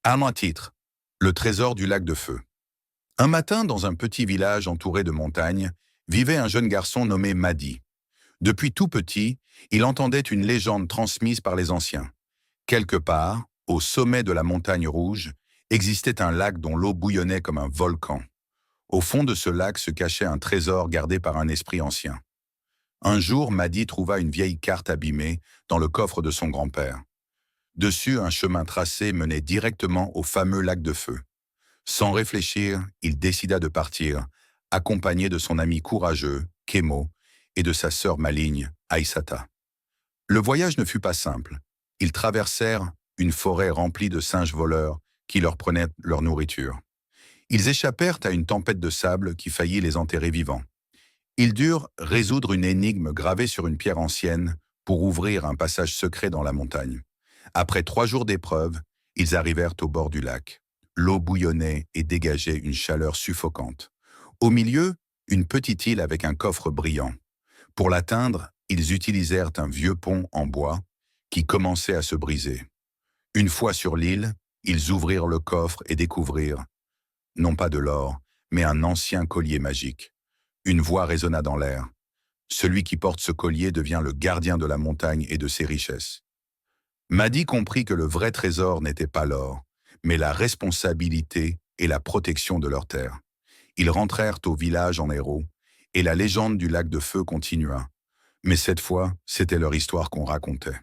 Un titre, le trésor du lac de feu. Un matin, dans un petit village entouré de montagnes, vivait un jeune garçon nommé Madi. Depuis tout petit, il entendait une légende transmise par les anciens. Quelque part, au sommet de la montagne rouge, existait un lac dont l'eau bouillonnait comme un volcan. Au fond de ce lac se cachait un trésor gardé par un esprit ancien. Un jour, Madi trouva une vieille carte abîmée dans le coffre de son grand-père. Dessus, un chemin tracé menait directement au fameux lac de feu. Sans réfléchir, il décida de partir, accompagné de son ami courageux, Kemo, et de sa sœur maligne, Aïssata. Le voyage ne fut pas simple. Ils traversèrent une forêt remplie de singes voleurs qui leur prenaient leur nourriture. Ils échappèrent à une tempête de sable qui faillit les enterrer vivants. Ils durent résoudre une énigme gravée sur une pierre ancienne pour ouvrir un passage secret dans la montagne. Après 3 jours d'épreuve, ils arrivèrent au bord du lac. L'eau bouillonnait et dégageait une chaleur suffocante. Au milieu, une petite île avec un coffre brillant. Pour l'atteindre, ils utilisèrent un vieux pont en bois qui commençait à se briser. Une fois sur l'île, ils ouvrirent le coffre et découvrirent, non pas de l'or, mais un ancien collier magique. Une voix résonna dans l'air. Celui qui porte ce collier devient le gardien de la montagne et de ses richesses. Madi comprit que le vrai trésor n'était pas l'or, mais la responsabilité et la protection de leur terre. Ils rentrèrent au village en héros, et la légende du lac de feu continua. Mais cette fois, c'était leur histoire qu'on racontait.